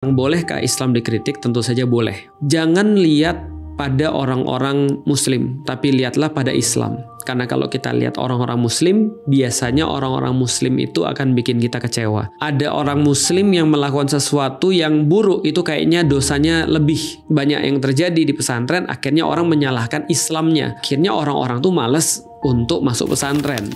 Bolehkah Islam dikritik? Tentu saja boleh. Jangan lihat pada orang-orang Muslim, tapi lihatlah pada Islam. Karena kalau kita lihat orang-orang Muslim, biasanya orang-orang Muslim itu akan bikin kita kecewa. Ada orang Muslim yang melakukan sesuatu yang buruk, itu kayaknya dosanya lebih banyak yang terjadi di pesantren. Akhirnya orang menyalahkan Islamnya. Akhirnya orang-orang tuh males untuk masuk pesantren.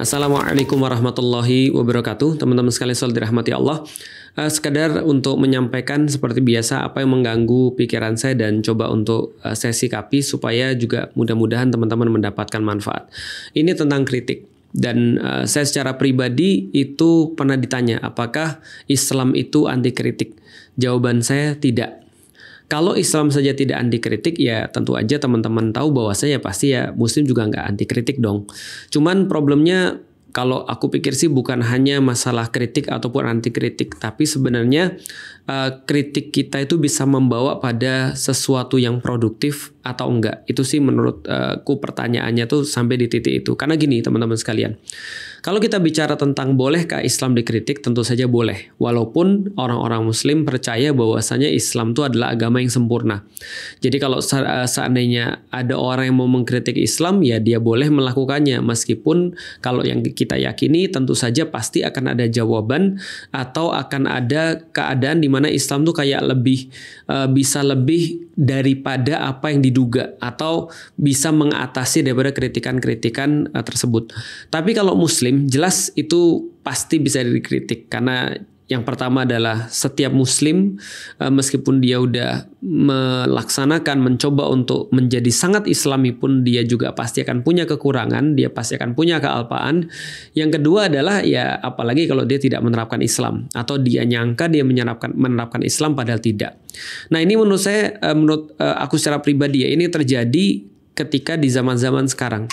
Assalamualaikum warahmatullahi wabarakatuh. Teman-teman sekalian sholat dirahmati Allah. Sekedar untuk menyampaikan seperti biasa apa yang mengganggu pikiran saya dan coba untuk saya sikapi supaya juga mudah-mudahan teman-teman mendapatkan manfaat. Ini tentang kritik. Dan saya secara pribadi itu pernah ditanya apakah Islam itu anti kritik. Jawaban saya tidak. Kalau Islam saja tidak anti kritik, ya tentu aja teman-teman tahu bahwasanya pasti ya Muslim juga nggak anti kritik dong. Cuman problemnya kalau aku pikir sih bukan hanya masalah kritik ataupun anti kritik, tapi sebenarnya kritik kita itu bisa membawa pada sesuatu yang produktif atau enggak. Itu sih menurutku pertanyaannya tuh sampai di titik itu. Karena gini teman-teman sekalian, kalau kita bicara tentang bolehkah Islam dikritik, tentu saja boleh. Walaupun orang-orang Muslim percaya bahwasanya Islam itu adalah agama yang sempurna. Jadi kalau seandainya ada orang yang mau mengkritik Islam, ya dia boleh melakukannya. Meskipun kalau yang kita yakini tentu saja pasti akan ada jawaban atau akan ada keadaan di mana Islam tuh kayak lebih bisa lebih daripada apa yang diduga atau bisa mengatasi daripada kritikan-kritikan tersebut. Tapi kalau Muslim jelas itu pasti bisa dikritik karena yang pertama adalah setiap Muslim meskipun dia udah melaksanakan mencoba untuk menjadi sangat Islami pun dia juga pasti akan punya kekurangan, dia pasti akan punya kealpaan. Yang kedua adalah ya apalagi kalau dia tidak menerapkan Islam atau dia nyangka dia menerapkan Islam padahal tidak. Nah ini menurut saya menurut aku secara pribadi ya ini terjadi ketika di zaman-zaman sekarang.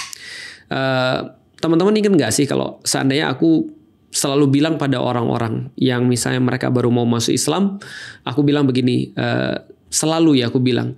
Teman-teman ingat nggak sih kalau seandainya aku selalu bilang pada orang-orang yang misalnya mereka baru mau masuk Islam, aku bilang begini, selalu ya aku bilang,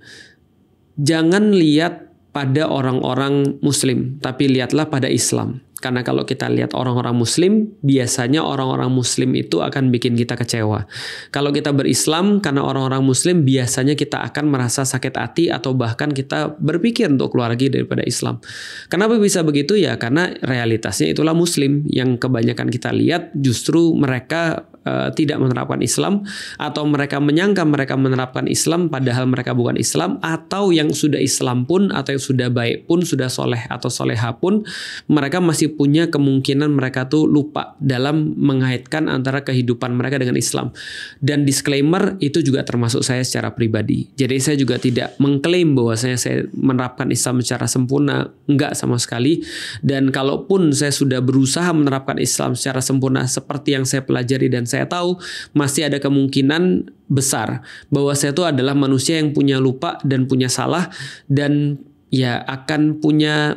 jangan lihat pada orang-orang Muslim, tapi lihatlah pada Islam. Karena kalau kita lihat orang-orang Muslim, biasanya orang-orang Muslim itu akan bikin kita kecewa. Kalau kita berislam, karena orang-orang Muslim biasanya kita akan merasa sakit hati atau bahkan kita berpikir untuk keluar lagi daripada Islam. Kenapa bisa begitu ya? Karena realitasnya itulah Muslim yang kebanyakan kita lihat justru mereka tidak menerapkan Islam atau mereka menyangka mereka menerapkan Islam padahal mereka bukan Islam, atau yang sudah Islam pun atau yang sudah baik pun sudah soleh atau soleha pun mereka masih punya kemungkinan mereka tuh lupa dalam mengaitkan antara kehidupan mereka dengan Islam. Dan disclaimer itu juga termasuk saya secara pribadi. Jadi saya juga tidak mengklaim bahwasanya saya menerapkan Islam secara sempurna, enggak sama sekali. Dan kalaupun saya sudah berusaha menerapkan Islam secara sempurna seperti yang saya pelajari dan saya tahu masih ada kemungkinan besar bahwa saya itu adalah manusia yang punya lupa dan punya salah dan ya akan punya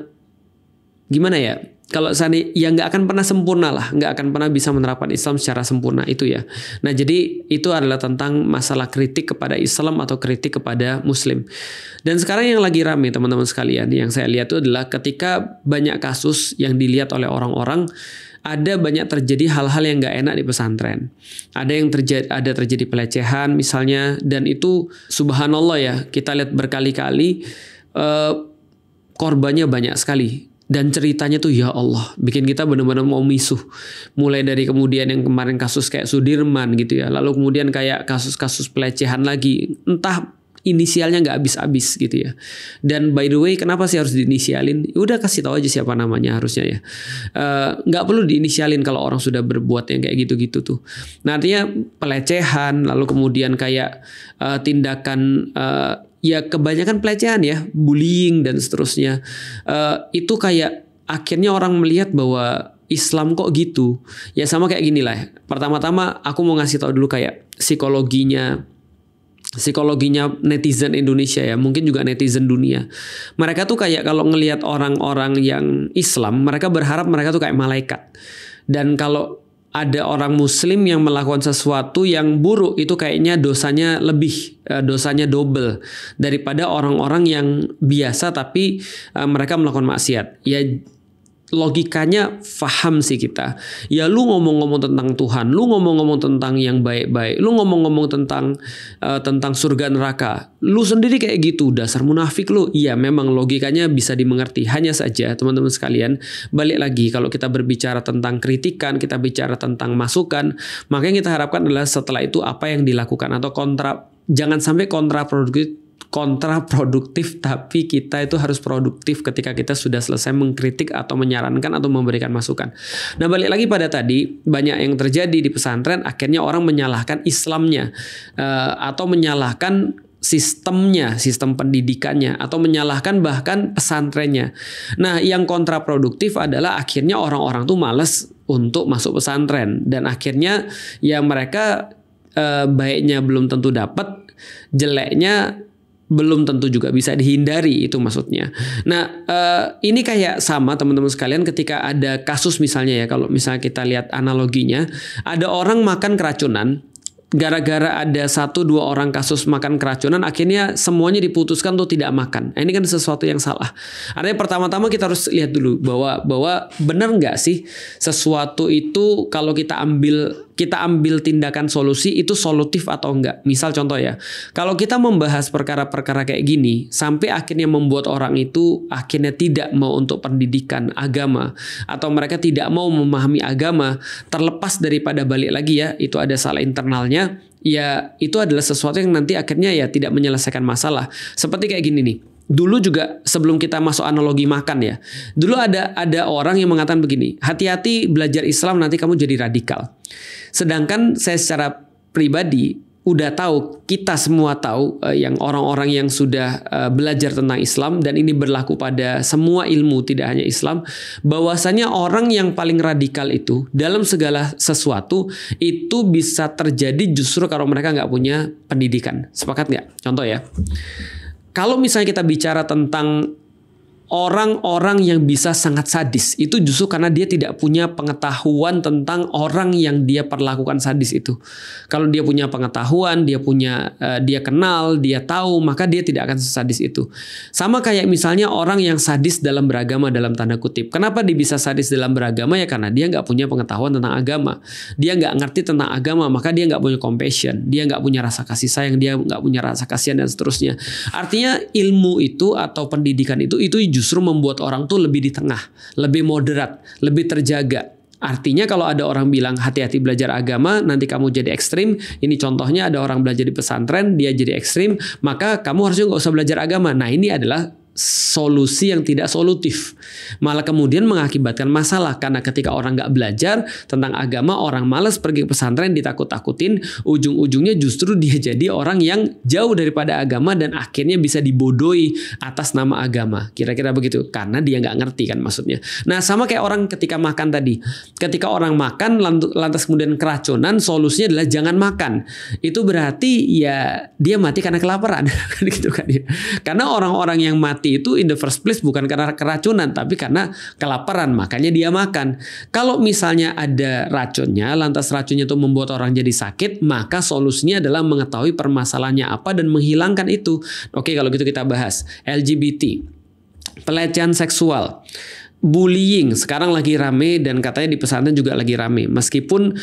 gimana ya, kalau seandainya ya nggak akan pernah sempurna lah, nggak akan pernah bisa menerapkan Islam secara sempurna itu ya. Nah jadi itu adalah tentang masalah kritik kepada Islam atau kritik kepada Muslim. Dan sekarang yang lagi rame teman-teman sekalian yang saya lihat itu adalah ketika banyak kasus yang dilihat oleh orang-orang, ada banyak terjadi hal-hal yang nggak enak di pesantren. Ada terjadi pelecehan misalnya, dan itu subhanallah ya kita lihat berkali-kali korbannya banyak sekali. Dan ceritanya tuh ya Allah bikin kita benar-benar mau misuh. Mulai dari kemudian yang kemarin kasus kayak Sudirman gitu ya. Lalu kemudian kayak kasus-kasus pelecehan lagi. Entah inisialnya nggak habis-habis gitu ya. Dan by the way kenapa sih harus diinisialin? Udah kasih tahu aja siapa namanya harusnya ya. Nggak perlu diinisialin kalau orang sudah berbuat yang kayak gitu-gitu tuh. Nah artinya pelecehan lalu kemudian kayak tindakan ya kebanyakan pelecehan ya, bullying dan seterusnya. Itu kayak akhirnya orang melihat bahwa Islam kok gitu. Ya sama kayak gini lah. Pertama-tama aku mau ngasih tahu dulu kayak psikologinya netizen Indonesia ya, mungkin juga netizen dunia. Mereka tuh kayak kalau ngelihat orang-orang yang Islam, mereka berharap mereka tuh kayak malaikat. Dan kalau ada orang Muslim yang melakukan sesuatu yang buruk, itu kayaknya dosanya double daripada orang-orang yang biasa tapi mereka melakukan maksiat. Ya logikanya paham sih kita. Ya lu ngomong-ngomong tentang Tuhan, lu ngomong-ngomong tentang yang baik-baik, lu ngomong-ngomong tentang surga neraka. Lu sendiri kayak gitu, dasar munafik lu. Iya, memang logikanya bisa dimengerti. Hanya saja teman-teman sekalian, balik lagi kalau kita berbicara tentang kritikan, kita bicara tentang masukan, maka yang kita harapkan adalah setelah itu apa yang dilakukan atau jangan sampai kontraproduktif, tapi kita itu harus produktif ketika kita sudah selesai mengkritik atau menyarankan atau memberikan masukan. Nah, balik lagi pada tadi, banyak yang terjadi di pesantren, akhirnya orang menyalahkan Islamnya atau menyalahkan sistemnya, sistem pendidikannya, atau menyalahkan bahkan pesantrennya. Nah, yang kontraproduktif adalah akhirnya orang-orang tuh malas untuk masuk pesantren, dan akhirnya ya mereka baiknya belum tentu dapat, jeleknya belum tentu juga bisa dihindari, itu maksudnya. Nah, ini kayak sama teman-teman sekalian ketika ada kasus misalnya ya, kalau misalnya kita lihat analoginya, ada orang makan keracunan, gara-gara ada 1-2 orang kasus makan keracunan, akhirnya semuanya diputuskan untuk tidak makan. Nah, ini kan sesuatu yang salah. Artinya pertama-tama kita harus lihat dulu bahwa benar nggak sih sesuatu itu kalau kita ambil tindakan solusi itu solutif atau enggak. Misal contoh ya, kalau kita membahas perkara-perkara kayak gini sampai akhirnya membuat orang itu akhirnya tidak mau untuk pendidikan agama, atau mereka tidak mau memahami agama, terlepas daripada balik lagi ya, itu ada salah internalnya, ya itu adalah sesuatu yang nanti akhirnya ya tidak menyelesaikan masalah. Seperti kayak gini nih. Dulu juga sebelum kita masuk analogi makan ya, dulu ada orang yang mengatakan begini, hati-hati belajar Islam nanti kamu jadi radikal. Sedangkan saya secara pribadi udah tahu, kita semua tahu, yang orang-orang yang sudah belajar tentang Islam, dan ini berlaku pada semua ilmu tidak hanya Islam, bahwasanya orang yang paling radikal itu dalam segala sesuatu itu bisa terjadi justru kalau mereka nggak punya pendidikan. Sepakat nggak? Contoh ya. Kalau misalnya kita bicara tentang orang-orang yang bisa sangat sadis, itu justru karena dia tidak punya pengetahuan tentang orang yang dia perlakukan sadis itu. Kalau dia punya pengetahuan, dia kenal, dia tahu, maka dia tidak akan sesadis itu. Sama kayak misalnya orang yang sadis dalam beragama dalam tanda kutip. Kenapa dia bisa sadis dalam beragama? Ya karena dia nggak punya pengetahuan tentang agama. Dia nggak ngerti tentang agama, maka dia nggak punya compassion. Dia nggak punya rasa kasih sayang, dia nggak punya rasa kasihan dan seterusnya. Artinya ilmu itu atau pendidikan itu justru membuat orang tuh lebih di tengah, lebih moderat, lebih terjaga. Artinya kalau ada orang bilang hati-hati belajar agama, nanti kamu jadi ekstrim. Ini contohnya ada orang belajar di pesantren, dia jadi ekstrim, maka kamu harusnya nggak usah belajar agama. Nah, ini adalah solusi yang tidak solutif, malah kemudian mengakibatkan masalah, karena ketika orang nggak belajar tentang agama, orang malas pergi ke pesantren, ditakut-takutin, ujung-ujungnya justru dia jadi orang yang jauh daripada agama dan akhirnya bisa dibodohi atas nama agama, kira-kira begitu, karena dia nggak ngerti kan maksudnya. Nah, sama kayak orang ketika makan tadi, ketika orang makan lantas kemudian keracunan, solusinya adalah jangan makan. Itu berarti ya dia mati karena kelaparan gitu kan ya. Karena orang-orang yang mati itu in the first place bukan karena keracunan, tapi karena kelaparan, makanya dia makan. Kalau misalnya ada racunnya, lantas racunnya itu membuat orang jadi sakit, maka solusinya adalah mengetahui permasalahannya apa dan menghilangkan itu. Oke, kalau gitu kita bahas LGBT, pelecehan seksual, bullying sekarang lagi rame, dan katanya di pesantren juga lagi rame. Meskipun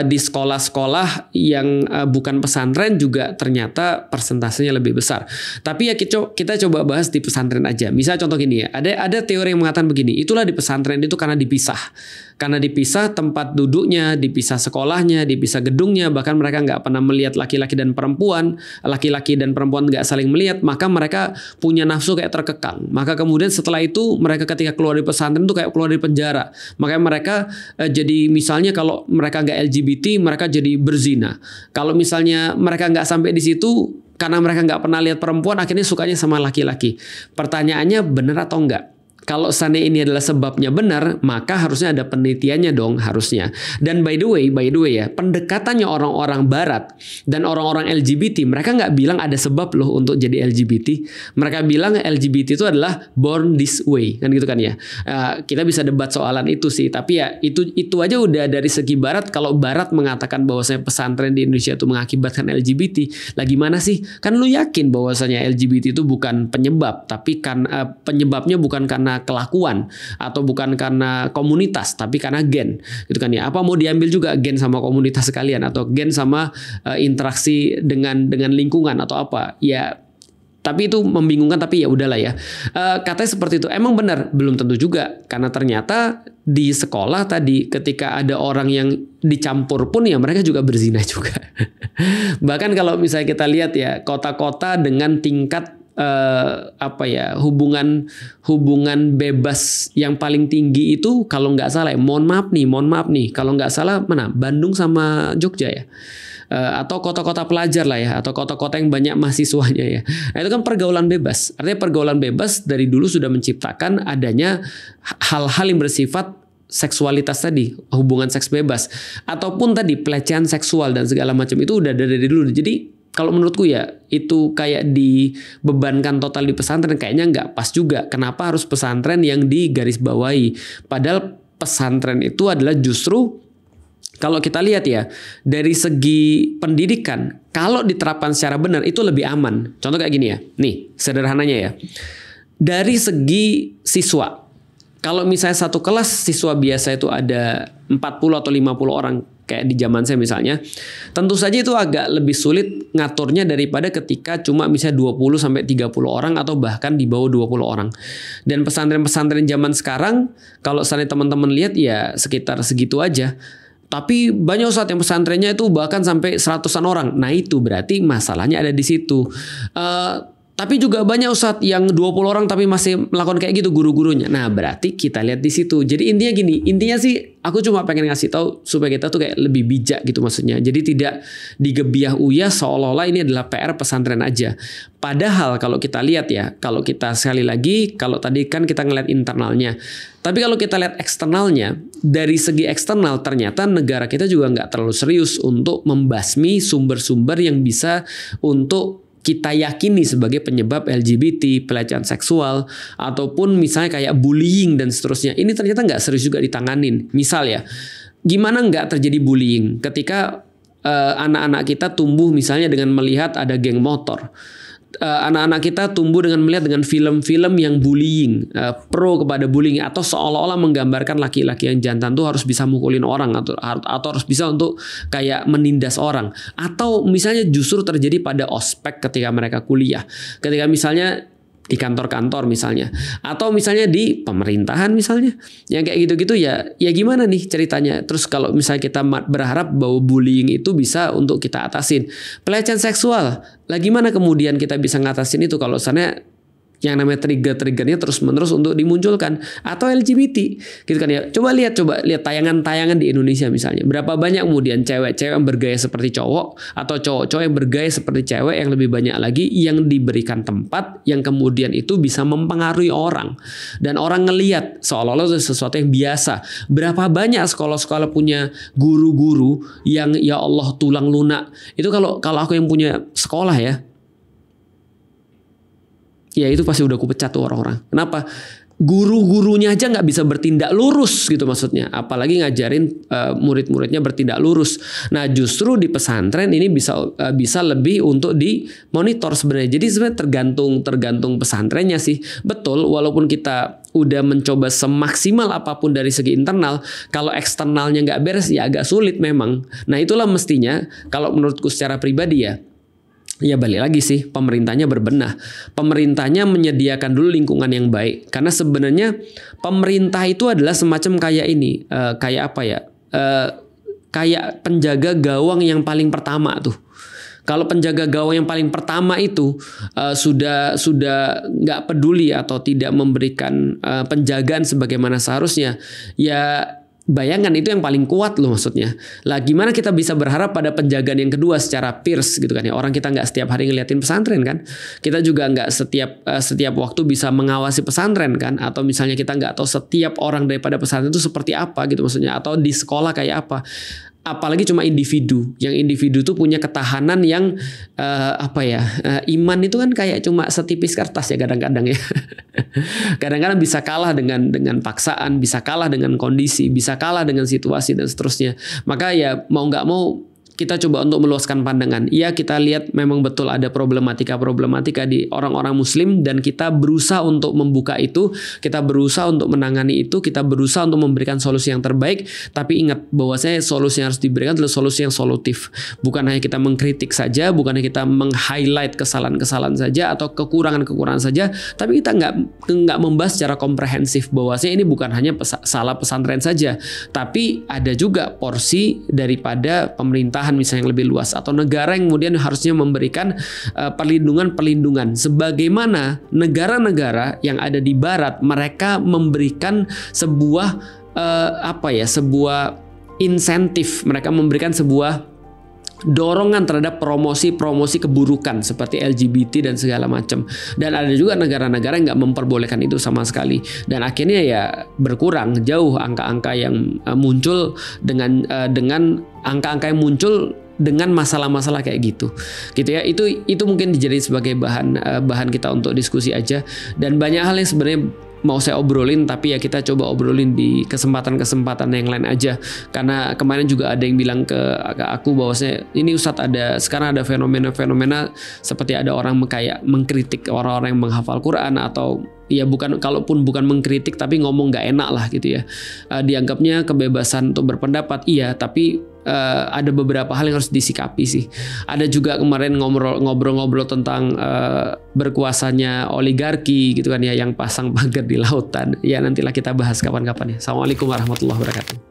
di sekolah-sekolah yang bukan pesantren juga ternyata persentasenya lebih besar. Tapi ya kita coba bahas di pesantren aja. Misal contoh gini ya, ada teori yang mengatakan begini, itulah di pesantren itu karena dipisah. Karena dipisah tempat duduknya, dipisah sekolahnya, dipisah gedungnya, bahkan mereka nggak pernah melihat laki-laki dan perempuan nggak saling melihat, maka mereka punya nafsu kayak terkekang. Maka kemudian setelah itu mereka ketika keluar dari pesantren itu kayak keluar dari penjara. Makanya mereka jadi misalnya kalau mereka nggak LGBT, mereka jadi berzina. Kalau misalnya mereka nggak sampai di situ, karena mereka nggak pernah lihat perempuan, akhirnya sukanya sama laki-laki. Pertanyaannya benar atau enggak? Kalau seandainya ini adalah sebabnya benar, maka harusnya ada penelitiannya dong, harusnya. Dan by the way ya, pendekatannya orang-orang barat dan orang-orang LGBT, mereka nggak bilang ada sebab loh untuk jadi LGBT. Mereka bilang LGBT itu adalah born this way, kan gitu kan ya. Kita bisa debat soalan itu sih, tapi ya itu aja udah dari segi barat. Kalau barat mengatakan bahwasanya pesantren di Indonesia itu mengakibatkan LGBT, lah gimana sih? Kan lu yakin bahwasanya LGBT itu bukan penyebab, tapi kan penyebabnya bukan karena karena kelakuan atau bukan karena komunitas, tapi karena gen, gitu kan ya. Apa mau diambil juga gen sama komunitas sekalian atau gen sama interaksi dengan lingkungan atau apa? Ya, tapi itu membingungkan, tapi ya udahlah ya. Katanya seperti itu. Emang benar, belum tentu juga. Karena ternyata di sekolah tadi ketika ada orang yang dicampur pun ya mereka juga berzina juga. Bahkan kalau misalnya kita lihat ya, kota-kota dengan tingkat hubungan bebas yang paling tinggi itu kalau nggak salah, mohon maaf nih, kalau nggak salah mana? Bandung sama Jogja ya. Atau kota-kota pelajar lah ya, atau kota-kota yang banyak mahasiswanya ya. Nah, itu kan pergaulan bebas. Artinya pergaulan bebas dari dulu sudah menciptakan adanya hal-hal yang bersifat seksualitas tadi, hubungan seks bebas, ataupun tadi pelecehan seksual dan segala macam itu udah dari dulu. Jadi kalau menurutku ya itu kayak dibebankan total di pesantren kayaknya nggak pas juga. Kenapa harus pesantren yang digarisbawahi? Padahal pesantren itu adalah justru kalau kita lihat ya, dari segi pendidikan, kalau diterapkan secara benar itu lebih aman. Contoh kayak gini ya, nih sederhananya ya. Dari segi siswa, kalau misalnya satu kelas siswa biasa itu ada 40 atau 50 orang, kayak di zaman saya misalnya, tentu saja itu agak lebih sulit ngaturnya daripada ketika cuma misalnya 20 sampai 30 orang atau bahkan di bawah 20 orang. Dan pesantren-pesantren zaman sekarang, kalau misalnya teman-teman lihat ya sekitar segitu aja. Tapi banyak ustadz yang pesantrennya itu bahkan sampai 100-an orang. Nah itu berarti masalahnya ada di situ. Tapi juga banyak ustadz yang 20 orang tapi masih melakukan kayak gitu guru-gurunya. Nah berarti kita lihat di situ. Jadi intinya gini, intinya sih aku cuma pengen ngasih tahu supaya kita tuh kayak lebih bijak gitu maksudnya. Jadi tidak digebiah uyah seolah-olah ini adalah PR pesantren aja. Padahal kalau kita lihat ya, kalau kita sekali lagi, kalau tadi kan kita ngeliat internalnya. Tapi kalau kita lihat eksternalnya, dari segi eksternal ternyata negara kita juga nggak terlalu serius untuk membasmi sumber-sumber yang bisa untuk kita yakini sebagai penyebab LGBT, pelecehan seksual, ataupun misalnya kayak bullying dan seterusnya. Ini ternyata nggak serius juga ditanganin. Misal ya, gimana nggak terjadi bullying ketika anak-anak kita tumbuh misalnya dengan melihat ada geng motor. Anak-anak kita tumbuh dengan melihat dengan film-film yang bullying, pro kepada bullying, atau seolah-olah menggambarkan laki-laki yang jantan tuh harus bisa mukulin orang atau harus bisa untuk kayak menindas orang, atau misalnya justru terjadi pada ospek ketika mereka kuliah, ketika misalnya di kantor-kantor misalnya, atau misalnya di pemerintahan misalnya, yang kayak gitu-gitu ya gimana nih ceritanya. Terus kalau misalnya kita berharap bahwa bullying itu bisa untuk kita atasin, pelecehan seksual, lah gimana kemudian kita bisa ngatasin itu kalau misalnya yang namanya trigger-triggernya terus-menerus untuk dimunculkan, atau LGBT gitu kan ya. Coba lihat tayangan-tayangan di Indonesia misalnya, berapa banyak kemudian cewek-cewek yang bergaya seperti cowok atau cowok-cowok yang bergaya seperti cewek, yang lebih banyak lagi yang diberikan tempat yang kemudian itu bisa mempengaruhi orang dan orang ngelihat seolah-olah sesuatu yang biasa. Berapa banyak sekolah-sekolah punya guru-guru yang ya Allah tulang lunak. Itu kalau aku yang punya sekolah ya itu pasti udah aku pecat tuh orang-orang. Kenapa? Guru-gurunya aja nggak bisa bertindak lurus gitu maksudnya. Apalagi ngajarin murid-muridnya bertindak lurus. Nah justru di pesantren ini bisa lebih untuk dimonitor sebenarnya. Jadi sebenarnya tergantung pesantrennya sih. Betul, walaupun kita udah mencoba semaksimal apapun dari segi internal, kalau eksternalnya nggak beres ya agak sulit memang. Nah itulah mestinya kalau menurutku secara pribadi ya balik lagi sih, pemerintahnya berbenah. Pemerintahnya menyediakan dulu lingkungan yang baik. Karena sebenarnya pemerintah itu adalah semacam kayak ini, kayak apa ya? Kayak penjaga gawang yang paling pertama tuh. Kalau penjaga gawang yang paling pertama itu sudah nggak peduli atau tidak memberikan penjagaan sebagaimana seharusnya, ya bayangan itu yang paling kuat loh maksudnya. Lah gimana kita bisa berharap pada penjagaan yang kedua secara peers gitu kan ya. Orang kita nggak setiap hari ngeliatin pesantren kan. Kita juga nggak setiap waktu bisa mengawasi pesantren kan. Atau misalnya kita nggak tahu setiap orang daripada pesantren itu seperti apa gitu maksudnya. Atau di sekolah kayak apa. Apalagi cuma individu. Yang individu tuh punya ketahanan yang iman itu kan kayak cuma setipis kertas ya kadang-kadang ya. Kadang-kadang bisa kalah dengan paksaan, bisa kalah dengan kondisi, bisa kalah dengan situasi dan seterusnya. Maka ya mau nggak mau kita coba untuk meluaskan pandangan. Iya, kita lihat memang betul ada problematika di orang-orang muslim dan kita berusaha untuk membuka itu, kita berusaha untuk menangani itu, kita berusaha untuk memberikan solusi yang terbaik, tapi ingat bahwasanya solusi yang harus diberikan adalah solusi yang solutif. Bukan hanya kita mengkritik saja, bukan hanya kita meng-highlight kesalahan-kesalahan saja atau kekurangan-kekurangan saja, tapi kita nggak membahas secara komprehensif bahwasanya ini bukan hanya salah pesantren saja, tapi ada juga porsi daripada pemerintahan misalnya yang lebih luas atau negara yang kemudian harusnya memberikan perlindungan sebagaimana negara-negara yang ada di barat mereka memberikan sebuah sebuah insentif, mereka memberikan sebuah dorongan terhadap promosi keburukan seperti LGBT dan segala macam. Dan ada juga negara-negara yang nggak memperbolehkan itu sama sekali. Dan akhirnya ya berkurang jauh angka-angka yang muncul dengan angka-angka yang muncul dengan masalah-masalah kayak gitu ya. Itu mungkin dijadiin sebagai bahan kita untuk diskusi aja. Dan banyak hal yang sebenarnya mau saya obrolin, tapi ya kita coba obrolin di kesempatan-kesempatan yang lain aja. Karena kemarin juga ada yang bilang ke aku bahwasanya ini Ustadz sekarang ada fenomena-fenomena seperti ada orang kayak mengkritik orang-orang yang menghafal Quran atau ya kalaupun bukan mengkritik tapi ngomong nggak enak lah gitu ya. Dianggapnya kebebasan untuk berpendapat, iya, tapi ada beberapa hal yang harus disikapi sih. Ada juga kemarin ngobrol-ngobrol tentang berkuasanya oligarki gitu kan ya, yang pasang pagar di lautan. Ya nantilah kita bahas kapan-kapan ya. Assalamualaikum warahmatullahi wabarakatuh.